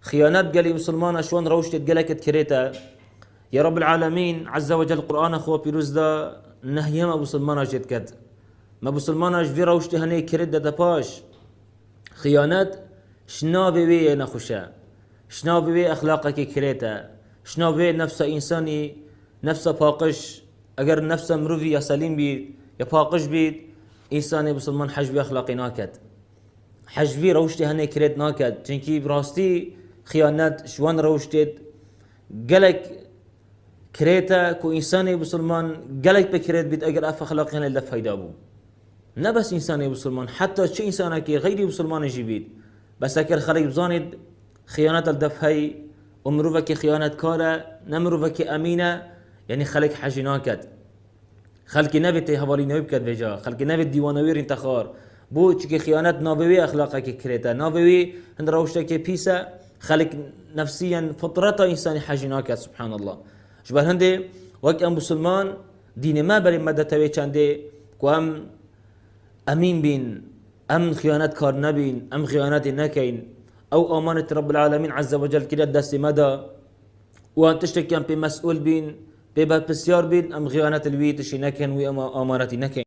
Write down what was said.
خيانات قالي مسلمان شلون روشت قالك كريتا يا رب العالمين عز وجل قرآن أخو بيروز دا نهي ما مسلمان جد كد ما مسلمان في روشت هني كريت دا باش خيانات شنا بي نخوشا شنا بي أخلاقك كريتا شنا بي نفس إنساني نفس باقش اگر نفس مروفي يا سليم بيد يا باقش بيد إنساني مسلمان حجبي أخلاقي ناكد حجبي روشتي هني كريت ناكد چنكي براستي خيانات شوان روشتت قالك كريتا كو إنساني مسلمان قالك بكريت بيد اگر اف أخلاقي هني لف هيدا بو نه بس إنساني مسلمان حتى چه إنسانك غيري مسلمان جيبيد بس اگر خلق بزاند خيانات الدف هي ومروفك خيانات كارا نمروفك أمينة يعني خلق حاجي ناكد خلقي نبت هوالي نويب كد بجا خلقي نبت ديوانوير انتخار بو چكي خيانات نابوي أخلاقك كريتا نابوي هند روشتك بيسا خلق نفسيا فطرة إنساني حاجي ناكد سبحان الله شبه هندي وك أم مسلمان دين ما بري مدى توي چنده كو أم أمين بين أم خيانات كار نبين أم خيانات نكين أو أمانة رب العالمين عز وجل كده دست مدى وأن تشتكي أم بمسؤول بين بيبقى بسيار بين أم خيانات الويت شي نكين وأم أمانتي نكين